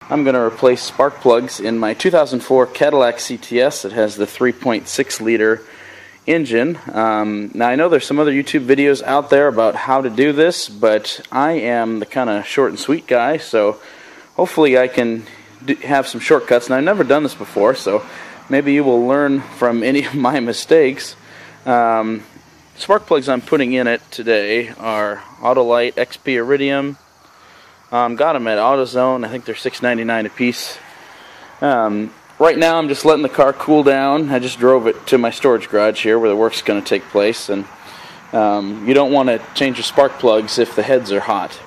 I'm going to replace spark plugs in my 2004 Cadillac CTS. It has the 3.6 liter engine. Now I know there's some other YouTube videos out there about how to do this, but I am the kind of short and sweet guy, so hopefully I can have some shortcuts. And I've never done this before, so maybe you will learn from any of my mistakes. Spark plugs I'm putting in it today are Autolite XP Iridium. Got them at AutoZone. I think they're $6.99 a piece. Right now I'm just letting the car cool down. I just drove it to my storage garage here where the work's going to take place, and you don't want to change your spark plugs if the heads are hot.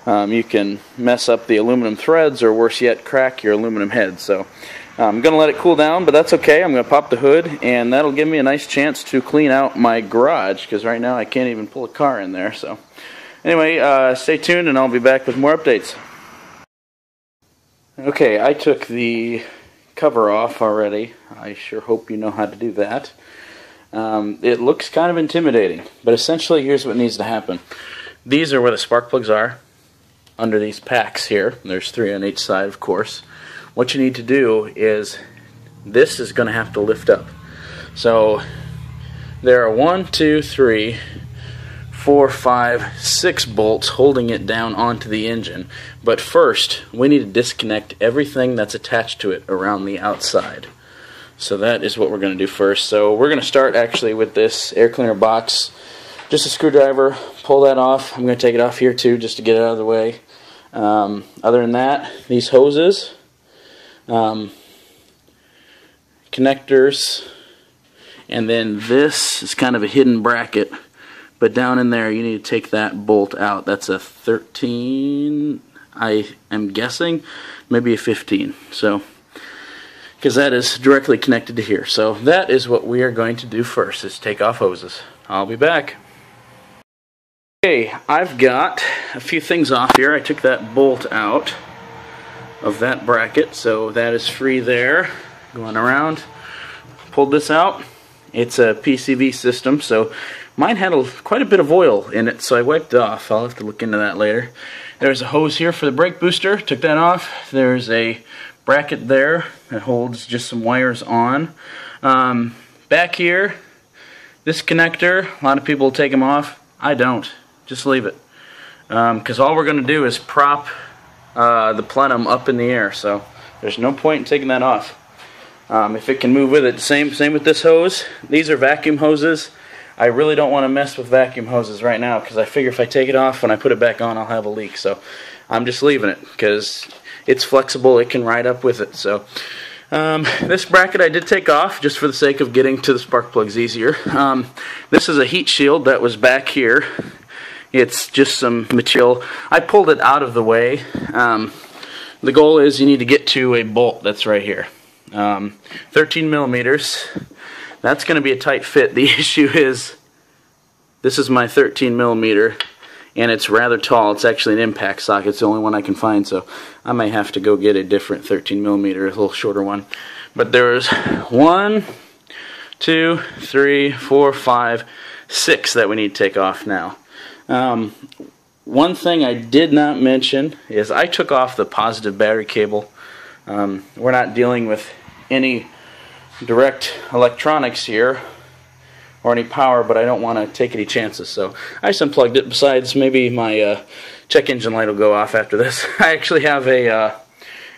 You can mess up the aluminum threads, or worse yet, crack your aluminum head. So I'm going to let it cool down, but that's okay. I'm going to pop the hood, and that'll give me a nice chance to clean out my garage, because right now I can't even pull a car in there. So anyway, stay tuned, and I'll be back with more updates. Okay, I took the cover off already. I sure hope you know how to do that. It looks kind of intimidating, but essentially here's what needs to happen. These are where the spark plugs are, under these packs here. There's 3 on each side, of course. What you need to do is, this is going to have to lift up. So there are 1, 2, 3, 4, 5, 6 bolts holding it down onto the engine. But first, we need to disconnect everything that's attached to it around the outside. So that is what we're going to do first. So we're going to start actually with this air cleaner box. Just a screwdriver, pull that off. I'm going to take it off here too, just to get it out of the way. Other than that, these hoses, connectors, and then this is kind of a hidden bracket. But down in there, you need to take that bolt out. That's a 13, I am guessing, maybe a 15. So, because that is directly connected to here. So that is what we are going to do first, is take off hoses. I'll be back. Okay, I've got a few things off here. I took that bolt out of that bracket, so that is free there. Going around, pulled this out. It's a PCV system, so mine had quite a bit of oil in it, so I wiped it off. I'll have to look into that later. There's a hose here for the brake booster. Took that off. There's a bracket there that holds just some wires on. Back here, this connector, a lot of people take them off. I don't. Just leave it. Because all we're going to do is prop the plenum up in the air, so there's no point in taking that off. If it can move with it. Same with this hose. These are vacuum hoses. I really don't want to mess with vacuum hoses right now, because I figure if I take it off, when I put it back on, I'll have a leak. So I'm just leaving it, because it's flexible. It can ride up with it. So this bracket I did take off, just for the sake of getting to the spark plugs easier. This is a heat shield that was back here. It's just some material. I pulled it out of the way. The goal is you need to get to a bolt that's right here. 13 millimeters. That's going to be a tight fit. The issue is, this is my 13 millimeter, and it's rather tall. It's actually an impact socket. It's the only one I can find, so I may have to go get a different 13 millimeter, a little shorter one. But there's 1, 2, 3, 4, 5, 6 that we need to take off now. One thing I did not mention is I took off the positive battery cable. We're not dealing with any direct electronics here or any power, but I don't want to take any chances, so I just unplugged it. Besides, maybe my check engine light will go off after this. I actually have a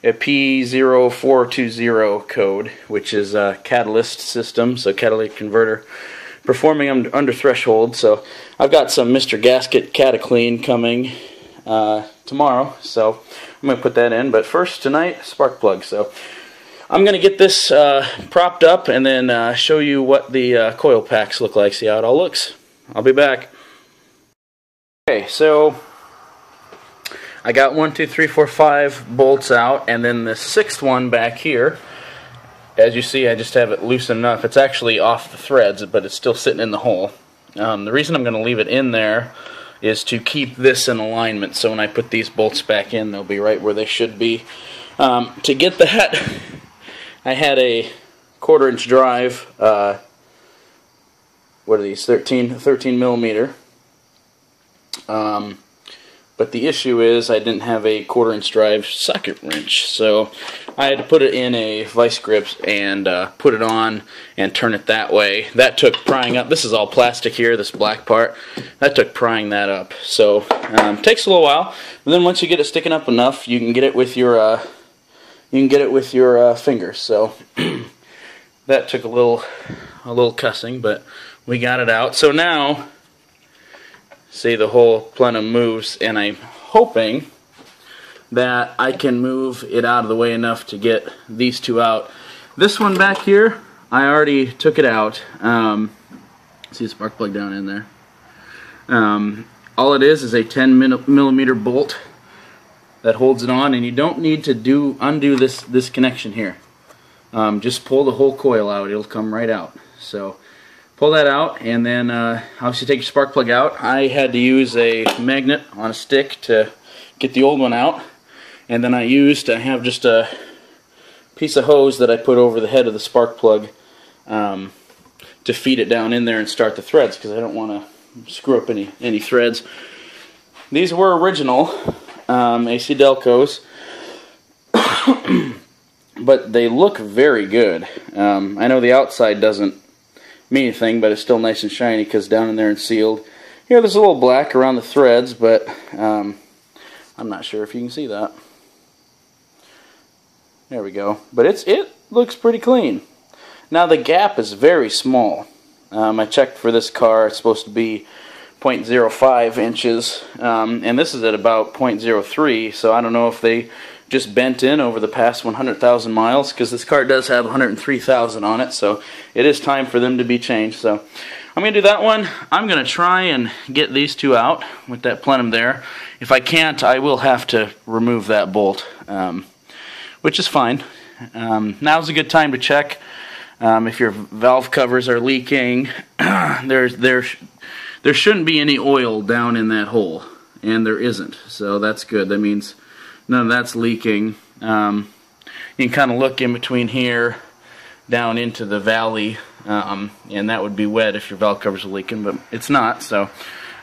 P0420 code, which is a catalyst system, so catalytic converter, performing under threshold. So I've got some Mr. Gasket Cataclean coming tomorrow, so I'm going to put that in. But first, tonight, spark plug. So I'm going to get this propped up and then show you what the coil packs look like, see how it all looks. I'll be back. Okay, so I got 1, 2, 3, 4, 5 bolts out, and then the 6th one back here. As you see, I just have it loose enough. It's actually off the threads, but it's still sitting in the hole. The reason I'm going to leave it in there is to keep this in alignment, so when I put these bolts back in, they'll be right where they should be. To get that, I had a 1/4-inch drive, what are these, 13 millimeter. But the issue is I didn't have a 1/4" drive socket wrench, so I had to put it in a vice grip and put it on and turn it that way. That took prying up. This is all plastic here, this black part. That took prying that up. So takes a little while. And then once you get it sticking up enough, you can get it with your fingers. So that took a little cussing, but we got it out. So now, see, the whole plenum moves, and I'm hoping that I can move it out of the way enough to get these two out. This one back here, I already took it out. See the spark plug down in there. All it is a 10mm bolt that holds it on, and you don't need to undo this connection here. Just pull the whole coil out; it'll come right out. So pull that out, and then obviously take your spark plug out. I had to use a magnet on a stick to get the old one out, and then I have just a piece of hose that I put over the head of the spark plug to feed it down in there and start the threads, because I don't want to screw up any threads. These were original AC Delcos, but they look very good. I know the outside doesn't mean anything, but it's still nice and shiny because down in there and sealed. Here, there's a little black around the threads, but I'm not sure if you can see that. There we go. But it looks pretty clean. Now the gap is very small. I checked for this car; it's supposed to be 0.05 inches, and this is at about 0.03. So I don't know if they just bent in over the past 100,000 miles, because this car does have 103,000 on it, so it is time for them to be changed. So I'm going to do that one. I'm going to try and get these two out with that plenum there. If I can't, I will have to remove that bolt, which is fine. Now's a good time to check if your valve covers are leaking. There shouldn't be any oil down in that hole, and there isn't, so that's good. That means none of that's leaking. You can kind of look in between here down into the valley, and that would be wet if your valve covers are leaking, but it's not. So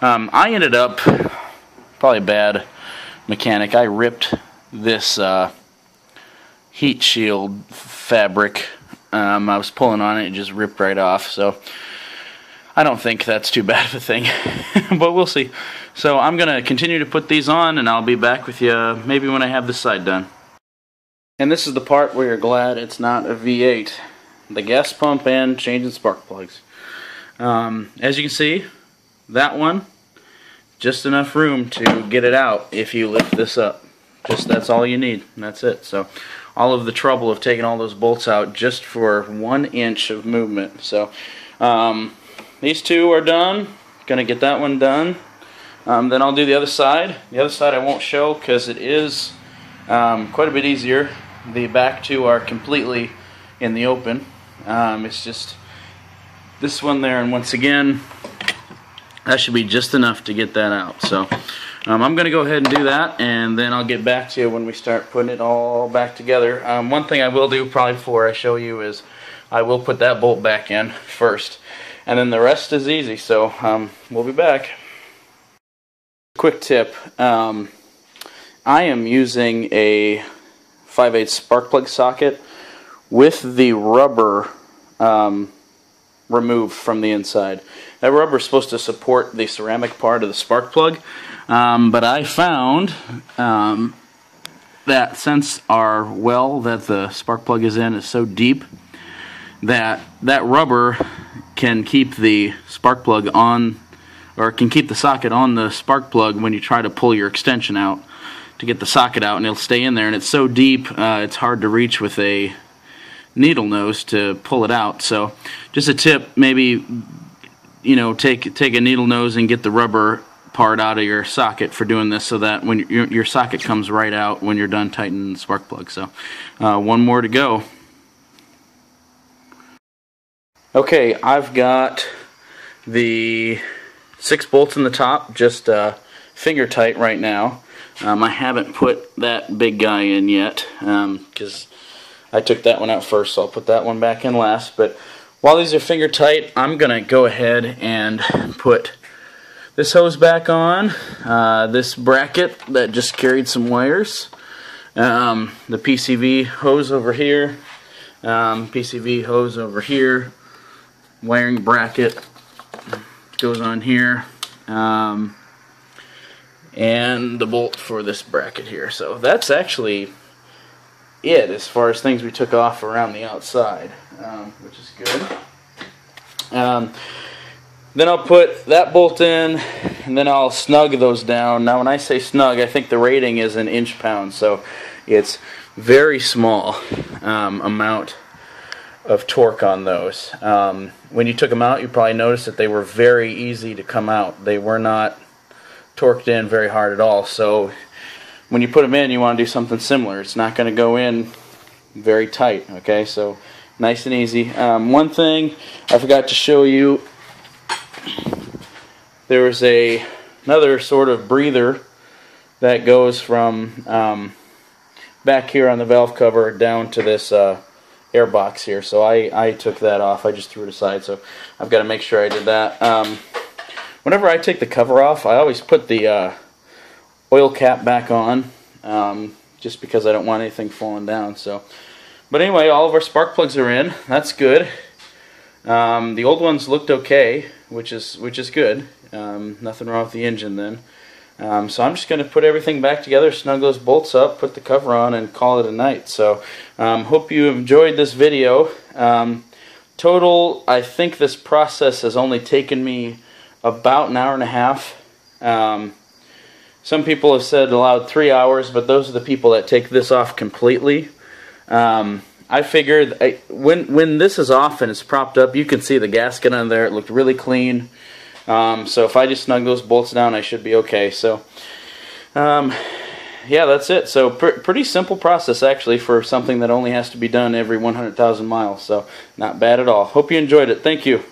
I ended up, probably a bad mechanic, I ripped this heat shield fabric. I was pulling on it, it just ripped right off. So I don't think that's too bad of a thing, but we'll see. So I'm going to continue to put these on, and I'll be back with you maybe when I have this side done. And this is the part where you're glad it's not a V8. The gas pump and changing spark plugs. As you can see, that one, just enough room to get it out if you lift this up. That's all you need, and that's it. So all of the trouble of taking all those bolts out just for 1 inch of movement. So these two are done. Gonna get that one done. Then I'll do the other side. The other side I won't show because it is quite a bit easier. The back two are completely in the open. It's just this one there, and once again, that should be just enough to get that out. So I'm going to go ahead and do that, and then I'll get back to you when we start putting it all back together. One thing I will do probably before I show you is I will put that bolt back in first, and then the rest is easy. So we'll be back. Quick tip, I am using a 5/8 spark plug socket with the rubber removed from the inside. That rubber is supposed to support the ceramic part of the spark plug, but I found that since our well that the spark plug is in is so deep, that rubber can keep the spark plug on, or can keep the socket on the spark plug when you try to pull your extension out to get the socket out, and it'll stay in there, and it's so deep it's hard to reach with a needle nose to pull it out. So just a tip, maybe take a needle nose and get the rubber part out of your socket for doing this, so that when your socket comes right out when you're done tightening the spark plug. So one more to go. Okay, I've got the 6 bolts in the top, just finger tight right now. I haven't put that big guy in yet because I took that one out first, so I'll put that one back in last. But while these are finger tight, I'm going to go ahead and put this hose back on, this bracket that just carried some wires, the PCV hose over here, PCV hose over here, wiring bracket goes on here, and the bolt for this bracket here. So that's actually it as far as things we took off around the outside, which is good. Then I'll put that bolt in, and then I'll snug those down. Now when I say snug, I think the rating is in inch-pounds, so it's very small amount of torque on those. When you took them out, you probably noticed that they were very easy to come out. They were not torqued in very hard at all, so when you put them in, you want to do something similar. It's not going to go in very tight, okay? So nice and easy. One thing I forgot to show you, there was another sort of breather that goes from back here on the valve cover down to this air box here. So I took that off. I just threw it aside, so I've got to make sure I did that. Whenever I take the cover off, I always put the oil cap back on, just because I don't want anything falling down. So, but anyway, all of our spark plugs are in. That's good. The old ones looked okay, which is good. Nothing wrong with the engine then. So I'm just going to put everything back together, snug those bolts up, put the cover on, and call it a night. So hope you enjoyed this video. Total, I think this process has only taken me about an hour and a half. Some people have said allowed 3 hours, but those are the people that take this off completely. I figured when this is off and it's propped up, you can see the gasket on there. It looked really clean. So if I just snug those bolts down, I should be okay. So yeah, that's it. So pretty simple process actually for something that only has to be done every 100,000 miles. So not bad at all. Hope you enjoyed it. Thank you.